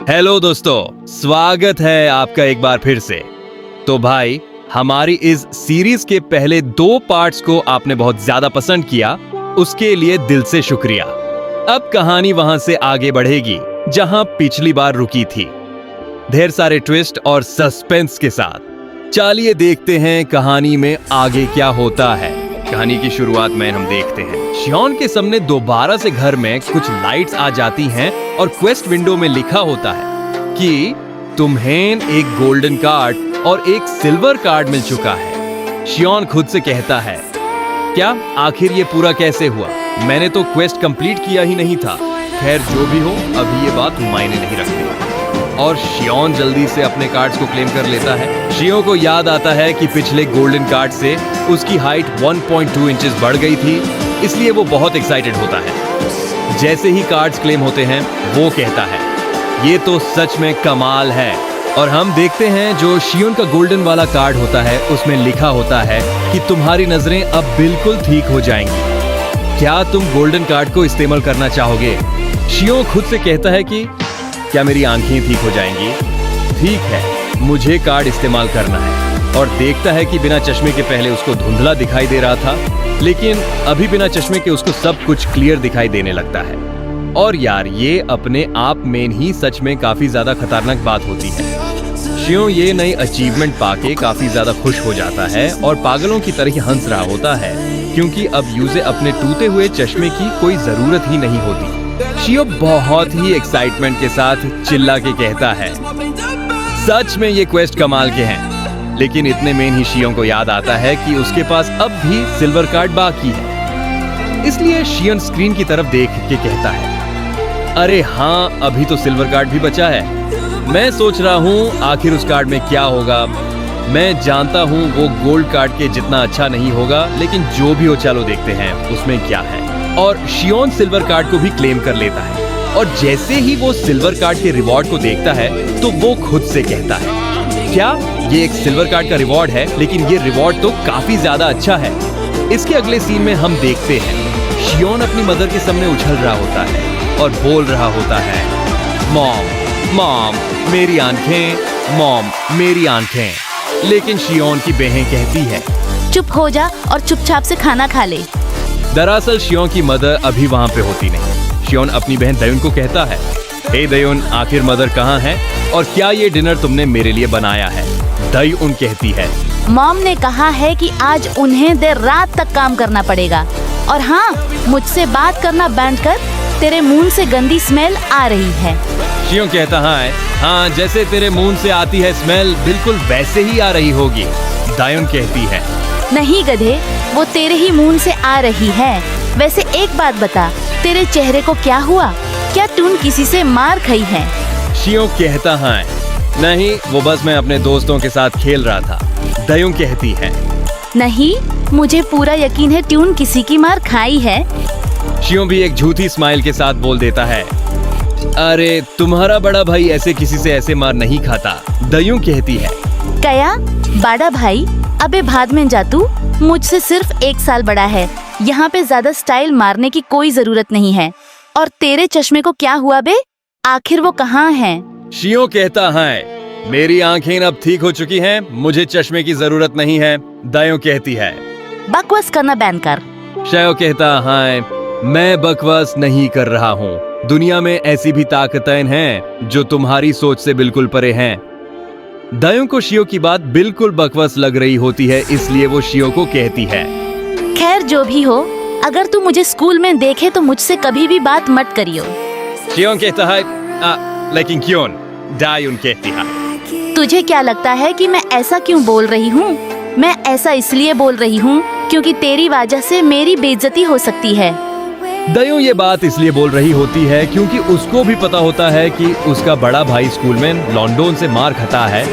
Hello दोस्तों, स्वागत है आपका एक बार फिर से। तो भाई, हमारी इस सीरीज के पहले 2 पार्ट्स को आपने बहुत ज्यादा पसंद किया, उसके लिए दिल से शुक्रिया। अब कहानी वहां से आगे बढ़ेगी जहां पिछली बार रुकी थी, ढेर सारे ट्विस्ट और सस्पेंस के साथ। चलिए देखते हैं कहानी में आगे क्या होता है। कहानी की शुरुआत में हम देखते हैं शियोन के सामने दोबारा से घर में कुछ लाइट्स आ जाती हैं और क्वेस्ट विंडो में लिखा होता है कि तुम्हें एक गोल्डन कार्ड और एक सिल्वर कार्ड मिल चुका है। शियोन खुद से कहता है, क्या आखिर ये पूरा कैसे हुआ? मैंने तो क्वेस्ट कंप्लीट किया ही नहीं था। खैर जो भी हो, अभी ये बात मायने नहीं रखती। और शियोन जल्दी से अपने कार्ड्स को क्लेम कर लेता है। शियोन को याद आता है कि पिछले गोल्डन कार्ड से उसकी हाइट 1.2 इंचेस बढ़ गई थी, इसलिए वो बहुत एक्साइटेड होता है। जैसे ही कार्ड्स क्लेम होते हैं, वो कहता है, ये तो सच में कमाल है। और हम देखते हैं जो शियोन का गोल्डन वाला कार्ड होता है, उसमें लिखा होता है कि तुम्हारी नजरें अब बिल्कुल ठीक हो जाएंगी। क्या तुम गोल्डन कार्ड को इस्तेमाल करना चाहोगे? शियोन खुद से कहता है कि क्या मेरी आंखें ठीक हो जाएंगी? ठीक है, मुझे कार्ड इस्तेमाल करना है। और देखता है कि बिना चश्मे के पहले उसको धुंधला दिखाई दे रहा था, लेकिन अभी बिना चश्मे के उसको सब कुछ क्लियर दिखाई देने लगता है। और यार, ये अपने आप में ही सच में काफी ज्यादा खतरनाक बात होती है। शियोन ये नई अचीवमेंट पाके काफी ज्यादा खुश हो जाता है और पागलों की तरह हंस रहा होता है, क्योंकि अब यूजे अपने टूटे हुए चश्मे की कोई जरूरत ही नहीं होती। शियोन बहुत ही एक्साइटमेंट के साथ चिल्ला के कहता है, सच में ये क्वेस्ट कमाल के हैं। लेकिन इतने में ही शियोन को याद आता है कि उसके पास अब भी सिल्वर कार्ड बाकी है। इसलिए शियोन स्क्रीन की तरफ देख के कहता है, अरे हाँ, अभी तो सिल्वर कार्ड भी बचा है। मैं सोच रहा हूँ आखिर उस कार्ड में क्या होगा। मैं जानता हूँ वो गोल्ड कार्ड के जितना अच्छा नहीं होगा, लेकिन जो भी हो, चलो देखते हैं उसमें क्या है। और शियोन सिल्वर कार्ड को भी क्लेम कर लेता है। और जैसे ही वो सिल्वर कार्ड के रिवॉर्ड को देखता है, तो वो खुद से कहता है, क्या ये एक सिल्वर कार्ड का रिवॉर्ड है? लेकिन ये रिवॉर्ड तो काफी ज्यादा अच्छा है। इसके अगले सीन में हम देखते हैं शियोन अपनी मदर के सामने उछल रहा होता है और बोल रहा होता है, मॉम मॉम मेरी आंखें, मॉम मेरी आंखें। लेकिन शियोन की बहन कहती है, चुप हो जा और चुपचाप से खाना खा ले। दरअसल शियोन की मदर अभी वहाँ पे होती नहीं। शियोन अपनी बहन दयुन को कहता है, हे दयुन, आखिर मदर कहाँ है और क्या ये डिनर तुमने मेरे लिए बनाया है? दयुन कहती है, मॉम ने कहा है कि आज उन्हें देर रात तक काम करना पड़ेगा। और हाँ, मुझसे बात करना बंद कर, तेरे मुंह से गंदी स्मेल आ रही है। शियोन कहता है, हाँ, जैसे तेरे मुंह से आती है स्मेल, बिल्कुल वैसे ही आ रही होगी। दयुन कहती है, नहीं गधे, वो तेरे ही मुंह से आ रही है। वैसे एक बात बता, तेरे चेहरे को क्या हुआ? क्या तूने किसी से मार खाई है? शियोन कहता है, नहीं, वो बस मैं अपने दोस्तों के साथ खेल रहा था। दयुन कहती है, नहीं, मुझे पूरा यकीन है ट्यून किसी की मार खाई है। शियोन भी एक झूठी स्माइल के साथ बोल देता है, अरे तुम्हारा बड़ा भाई ऐसे किसी से ऐसे मार नहीं खाता। दयुन कहती है, क्या बड़ा भाई? अबे भाद में जा तू, मुझसे सिर्फ 1 साल बड़ा है। यहाँ पे ज्यादा स्टाइल मारने की कोई जरूरत नहीं है। और तेरे चश्मे को क्या हुआ बे? आखिर वो कहाँ है? शियोन कहता है, मेरी आंखें अब ठीक हो चुकी हैं, मुझे चश्मे की जरूरत नहीं है। दयुन कहती है, बकवास करना बैन कर। शियोन कहता है, मैं बकवास नहीं कर रहा हूँ। दुनिया में ऐसी भी ताकतें हैं जो तुम्हारी सोच से बिल्कुल परे हैं। दयुन को शियोन की बात बिल्कुल बकवास लग रही होती है, इसलिए वो शियोन को कहती है, खैर जो भी हो, अगर तू मुझे स्कूल में देखे तो मुझसे कभी भी बात मत करियो। शियोन कहता है, लेकिन क्यों? दयुन कहती है, तुझे क्या लगता है कि मैं ऐसा क्यों बोल रही हूँ? मैं ऐसा इसलिए बोल रही हूँ क्योंकि तेरी वजह से मेरी बेइज्जती हो सकती है। दयुन ये बात इसलिए बोल रही होती है क्योंकि उसको भी पता होता है कि उसका बड़ा भाई स्कूल में लॉन्डोन से मार खाता है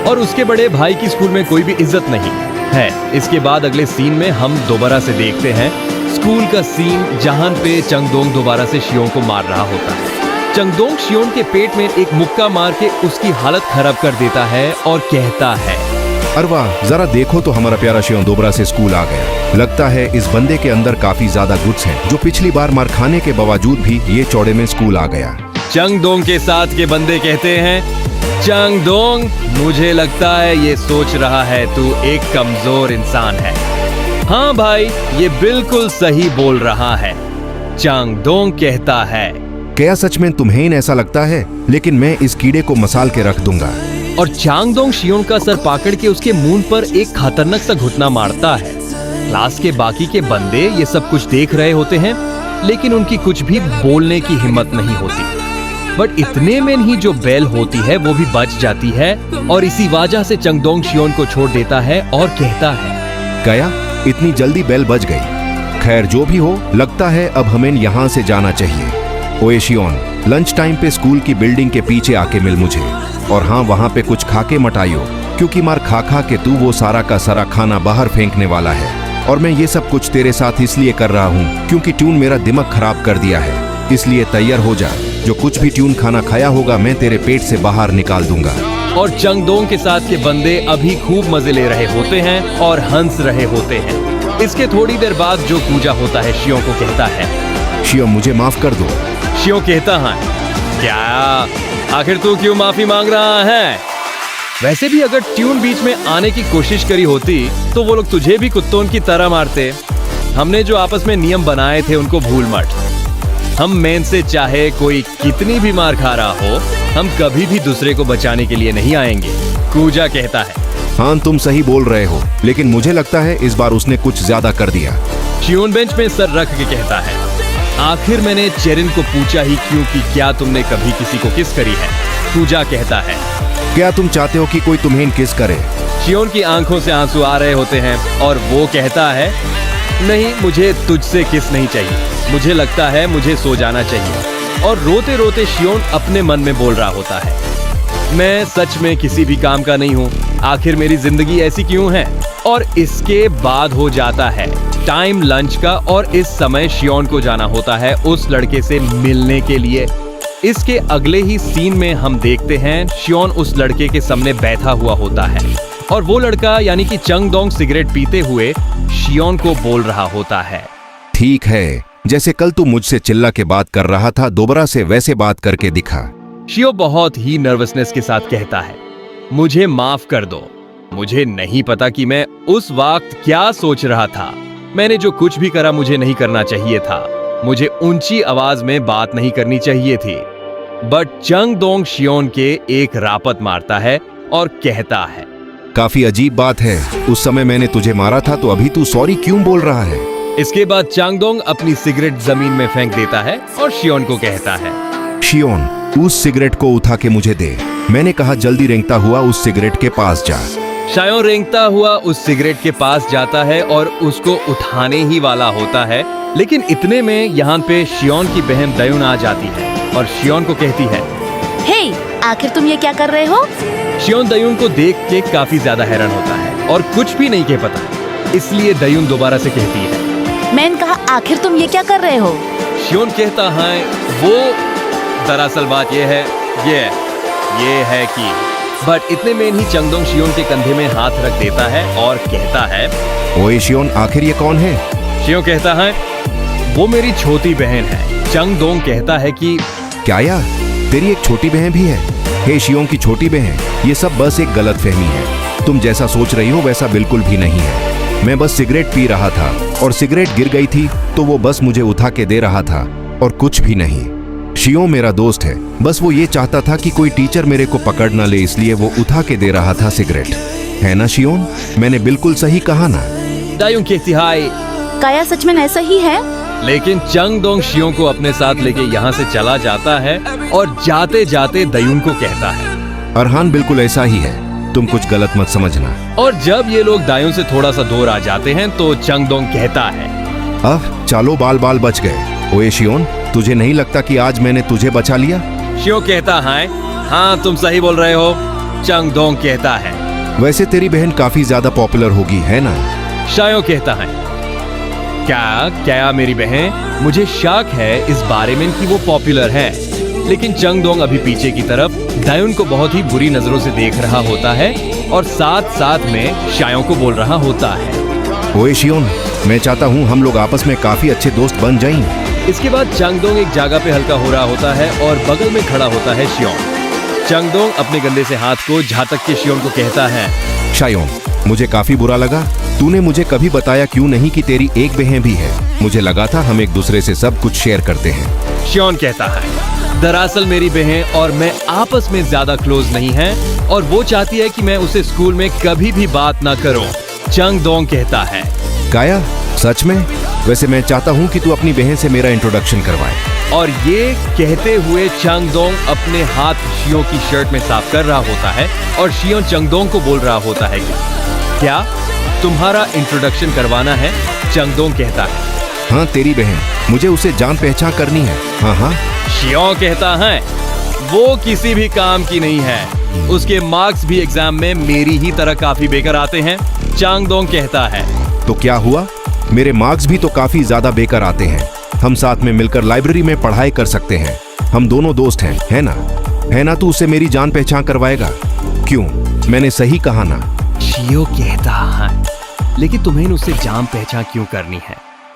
और उसके बड़े भाई की स्कूल में कोई भी इज्जत नहीं है। इसके बाद अगले सीन में हम दोबारा से देखते हैं स्कूल का सीन, जहां पे चंगदोंग दोबारा से शियोन को मार रहा होता है। चंगदोंग शियोन के पेट में एक मुक्का मार के उसकी हालत खराब कर देता है और कहता है, अरे वाह, जरा देखो तो हमारा प्यारा शियोन दोबारा से स्कूल आ गया। लगता है इस बंदे के अंदर काफी ज्यादा गुट्स हैं, जो पिछली बार मार खाने के बावजूद भी ये चौड़े में स्कूल आ गया। चंगदोंग के साथ के बंदे कहते हैं, चंगदोंग, मुझे लगता है ये सोच रहा है तू एक कमजोर इंसान है। हाँ भाई, ये बिल्कुल सही बोल रहा है, चंगदोंग कहता है। क्या सच में तुम्हें ऐसा लगता है? लेकिन मैं इस कीड़े को मसाल के रख दूंगा। और चांगदोंग शियोन का सर पकड़ के उसके मुंह पर एक खतरनाक सा घुटना मारता है। क्लास के बाकी के बंदे ये सब कुछ देख रहे होते हैं, लेकिन उनकी कुछ भी बोलने की हिम्मत नहीं होती। बट इतने में ही जो बेल होती है वो भी बच जाती है और इसी वजह से चंगदोंग शियोन को छोड़ देता है और कहता है, क्या इतनी जल्दी बेल बज गई? खैर जो भी हो, लगता है अब हमें यहाँ से जाना चाहिए। ओए शियोन, लंच टाइम पे स्कूल की बिल्डिंग के पीछे आके मिल मुझे। और हाँ, वहाँ पे कुछ खा के मत आइयो, क्योंकि मार खा खा के तू वो सारा का सारा खाना बाहर फेंकने वाला है। और मैं ये सब कुछ तेरे साथ इसलिए कर रहा हूँ क्योंकि ट्यून मेरा दिमाग खराब कर दिया है। इसलिए तैयार हो जा, जो कुछ भी ट्यून खाना खाया होगा मैं तेरे पेट से बाहर निकाल दूंगा। और चंगदोंग के साथ के बंदे अभी खूब मजे ले रहे होते हैं और हंस रहे होते हैं। इसके थोड़ी देर बाद जो पूजा होता है शियों को कहता है, शियों, मुझे माफ कर दो। शियों कहता है, क्या आखिर तू क्यों माफी मांग रहा है? वैसे भी अगर ट्यून बीच में आने की कोशिश करी होती तो वो लोग तुझे भी कुत्तों की तरह मारते। हमने जो आपस में नियम बनाए थे उनको भूल मत। हम मेन से चाहे कोई कितनी भी मार खा रहा हो, हम कभी भी दूसरे को बचाने के लिए नहीं आएंगे, पूजा कहता है। हाँ, तुम सही बोल रहे हो, लेकिन मुझे लगता है इस बार उसने कुछ ज्यादा कर दिया। शियोन बेंच में सर रख के कहता है, आखिर मैंने चेरिन को पूछा ही क्यों कि क्या तुमने कभी किसी को किस करी है? पूजा कहता है, क्या तुम चाहते हो कि कोई तुम्हें किस करे? शियोन की आंखों से आंसू आ रहे होते हैं और वो कहता है, नहीं, मुझे तुझसे किस नहीं चाहिए, मुझे लगता है मुझे सो जाना चाहिए। और रोते रोते शियोन अपने मन में बोल रहा होता है, मैं सच में किसी भी काम का नहीं हूँ, आखिर मेरी जिंदगी ऐसी क्यों है? और इसके बाद हो जाता है टाइम लंच का और इस समय शियोन को जाना होता है उस लड़के से मिलने के लिए। इसके अगले ही सीन में हम देखते हैं शियोन उस लड़के के सामने बैठा हुआ होता है और वो लड़का यानी कि चंगदोंग सिगरेट पीते हुए शियोन को बोल रहा होता है, ठीक है, जैसे कल तू मुझसे चिल्ला के बात कर रहा था, दोबारा से वैसे बात करके दिखा। शियो बहुत ही नर्वसनेस के साथ कहता है, मुझे माफ कर दो, मुझे नहीं पता कि मैं उस वक्त क्या सोच रहा था। मैंने जो कुछ भी करा मुझे नहीं करना चाहिए था, मुझे ऊंची आवाज में बात नहीं करनी चाहिए थी। बट चंगदोंग शियोन के एक रापत मारता है और कहता है, काफी अजीब बात है, उस समय मैंने तुझे मारा था तो अभी तू सॉरी क्यों बोल रहा है? इसके बाद चंगदोंग अपनी सिगरेट जमीन में फेंक देता है और शियोन को कहता है, शियोन, उस सिगरेट को उठा के मुझे दे। मैंने कहा जल्दी रेंगता हुआ उस सिगरेट के पास जा। शियोन रेंगता हुआ उस सिगरेट के पास जाता है और उसको उठाने ही वाला होता है, लेकिन इतने में यहाँ पे शियोन की बहन दयुन आ जाती है और शियोन को कहती है, हे, आखिर तुम ये क्या कर रहे हो? शियोन दयुन को देख के काफी ज्यादा हैरान होता है और कुछ भी नहीं कह पता, इसलिए दयुन दोबारा से कहती है, मैंने कहा आखिर तुम ये क्या कर रहे हो? शियोन कहता है, वो दरअसल बात ये है कि बट इतने में ही चंगदोंग शियोन के कंधे में हाथ रख देता है और कहता है, ओए शियोन, आखिर ये कौन है? शियोन कहता है, वो मेरी छोटी बहन है। चंगदोंग कहता है कि क्या यार, तेरी एक छोटी बहन भी है? हे शियोन की छोटी बहन, ये सब बस एक गलतफहमी है, तुम जैसा सोच रही हो वैसा बिल्कुल भी नहीं है। मैं बस सिगरेट पी रहा था और सिगरेट गिर गई थी तो वो बस मुझे उठा के दे रहा था और कुछ भी नहीं। शियोन मेरा दोस्त है, बस वो ये चाहता था कि कोई टीचर मेरे को पकड़ ना ले, इसलिए वो उठा के दे रहा था सिगरेट। है ना शियोन, मैंने बिल्कुल सही कहा ना? दायुन कहती है, काया सच में ऐसा ही है? लेकिन चंगदोंग शियोन को अपने साथ लेके यहाँ से चला जाता है और जाते जाते दयुन को कहता है, अरहान बिल्कुल ऐसा ही है, तुम कुछ गलत मत समझना। और जब ये लोग दायुन से थोड़ा सा दूर आ जाते हैं तो चंगदोंग कहता है, चलो बाल बाल बच गए। ओए शियोन, तुझे नहीं लगता कि आज मैंने तुझे बचा लिया? शियोन कहता है, हाँ तुम सही बोल रहे हो। चंगदोंग कहता है, वैसे तेरी बहन काफी ज्यादा पॉपुलर होगी, है ना? शियोन कहता है, क्या मेरी बहन? मुझे शक है इस बारे में कि वो पॉपुलर है। लेकिन चंगदोंग अभी पीछे की तरफ दायुन को बहुत ही बुरी नजरों से देख रहा होता है और साथ साथ में शियोन को बोल रहा होता है, ओए शियोन, मैं चाहता हूँ हम लोग आपस में काफी अच्छे दोस्त बन जाएं। इसके बाद चांगदोंग एक जगह पे हल्का हो रहा होता है और बगल में खड़ा होता है शियोन। चांगदोंग अपने गंदे से हाथ को झातक के शियोन को कहता है, शायोन, मुझे काफी बुरा लगा। तूने मुझे कभी बताया क्यों नहीं कि तेरी एक बहन भी है। मुझे लगा था हम एक दूसरे से सब कुछ शेयर करते हैं। शियोन कहता है, दरअसल मेरी बहन और मैं आपस में ज्यादा क्लोज नहीं हैं और वो चाहती है कि मैं उसे स्कूल में कभी भी बात ना करूं। चांगदोंग कहता है, काया, सच में? वैसे मैं चाहता हूँ कि तू अपनी बहन से मेरा इंट्रोडक्शन करवाए। और ये कहते हुए चांगदोंग अपने हाथ शियोन की शर्ट में साफ कर रहा होता है और शियोन चांगदोंग को बोल रहा होता है कि क्या तुम्हारा इंट्रोडक्शन करवाना है? चांगदोंग कहता है, हाँ, तेरी बहन, मुझे उसे जान पहचान करनी है। हाँ हाँ। शियोन कहता है, वो किसी भी काम की नहीं है। उसके मार्क्स भी एग्जाम में मेरी ही तरह काफी बेकार आते हैं। चांगदोंग कहता है, तो क्या हुआ? मेरे मार्क्स भी तो काफी ज्यादा बेकार आते हैं। हम साथ में मिलकर लाइब्रेरी में पढ़ाई कर सकते हैं। हम दोनों दोस्त हैं, है ना? है ना? तू उससे मेरी जान पहचान करवाएगा? क्यों? मैंने सही कहा ना? शियो कहता है, लेकिन तुम्हें उससे जान पहचान क्यों करनी है?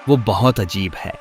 वो बहुत अजीब है।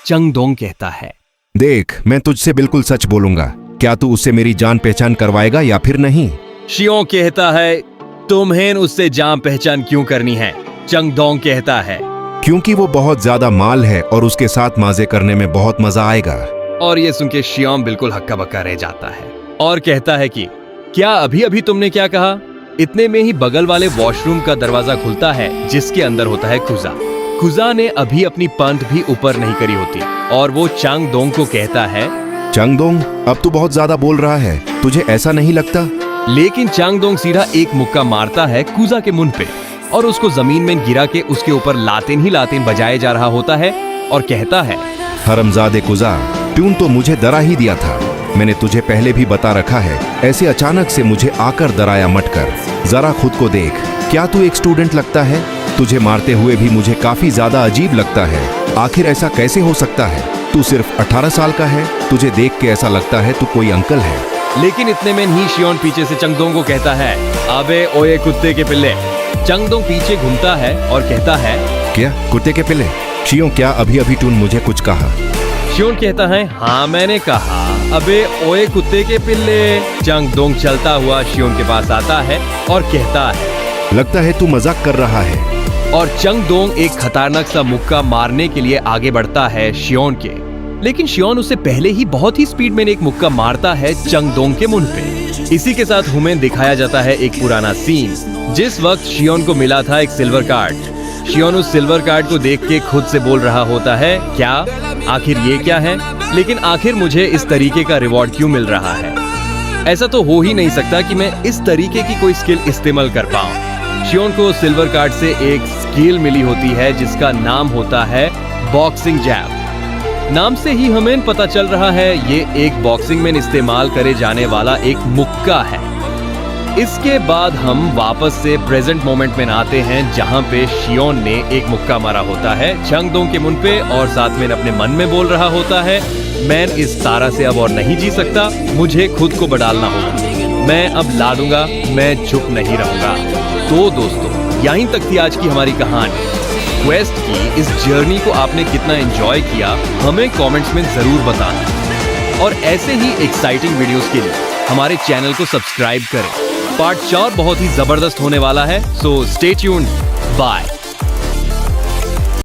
चांगदोंग कहता है, देख, मैं तुझसे बिल्कुल सच बोलूंगा। क्या तू उससे मेरी जान पहचान करवाएगा या फिर नहीं? शियो कहता है, तुम्हें उससे जान पहचान क्यों करनी है? चांगदोंग कहता है, क्योंकि वो बहुत ज्यादा माल है और उसके साथ मजे करने में बहुत मजा आएगा। और ये सुन के शियोन बिल्कुल हक्का बक्का रह जाता है और कहता है कि क्या अभी अभी तुमने क्या कहा? इतने में ही बगल वाले वॉशरूम का दरवाजा खुलता है जिसके अंदर होता है कुजा। कुजा ने अभी अपनी पंख भी ऊपर नहीं करी होती और वो चांगदोंग को कहता है, चांगदोंग, अब तू बहुत ज्यादा बोल रहा है, तुझे ऐसा नहीं लगता? लेकिन चांगदोंग सीधा एक मुक्का मारता है कुजा के मुंह पे और उसको जमीन में गिरा के उसके ऊपर लातेन ही लातेन बजाए जा रहा होता है और कहता है, हरमजादे कुजा, ट्यून तो मुझे डरा ही दिया था। मैंने तुझे पहले भी बता रखा है, ऐसे अचानक से मुझे आकर डराया मत कर। जरा खुद को देख, क्या तू एक स्टूडेंट लगता है? तुझे मारते हुए भी मुझे काफी ज्यादा अजीब लगता है। आखिर ऐसा कैसे हो सकता है? तू सिर्फ 18 साल का है। तुझे देख के ऐसा लगता है तू कोई अंकल है। लेकिन इतने में ही शियोन पीछे से चांगदोंग को कहता है, अबे ओए कुत्ते के पिल्ले। चांगदोंग पीछे घूमता है और कहता है, क्या कुत्ते के पिल्ले? शियोन, क्या अभी अभी तूने मुझे कुछ कहा? शियोन कहता है, हाँ मैंने कहा, अबे ओए कुत्ते के पिल्ले। चांगदोंग चलता हुआ शियोन के पास आता है और कहता है, लगता है तू मजाक कर रहा है। और चांगदोंग एक खतरनाक सा मुक्का मारने के लिए आगे बढ़ता है शियोन के। लेकिन शियोन उससे पहले ही बहुत ही स्पीड में एक मुक्का मारता है चांगदोंग के मुंह पे। इसी के साथ हमें दिखाया जाता है एक पुराना सीन, जिस वक्त शियोन को मिला था एक सिल्वर कार्ड। शियोन उस सिल्वर कार्ड को देख के खुद से बोल रहा होता है, क्या आखिर ये क्या है? लेकिन आखिर मुझे इस तरीके का रिवॉर्ड क्यों मिल रहा है? ऐसा तो हो ही नहीं सकता कि मैं इस तरीके की कोई स्किल इस्तेमाल कर पाऊं। शियोन को सिल्वर कार्ड से एक स्किल मिली होती है जिसका नाम होता है बॉक्सिंग जैब। नाम से ही हमें पता चल रहा है ये एक बॉक्सिंग में इस्तेमाल करे जाने वाला एक मुक्का है। इसके बाद हम वापस से प्रेजेंट मोमेंट में आते हैं जहां पे शियोन ने एक मुक्का मारा होता है चांगदोंग के मुंह पे और साथ में अपने मन में बोल रहा होता है, मैं इस तारा से अब और नहीं जी सकता, मुझे खुद को बदलना होगा, मैं अब लाडूंगा, मैं चुप नहीं रहूंगा। तो दोस्तों, यहीं तक थी आज की हमारी कहानी। क्वेस्ट की इस जर्नी को आपने कितना एंजॉय किया हमें कमेंट्स में जरूर बताना और ऐसे ही एक्साइटिंग वीडियोस के लिए हमारे चैनल को सब्सक्राइब करें। पार्ट 4 बहुत ही जबरदस्त होने वाला है, सो स्टे ट्यून्ड। बाय।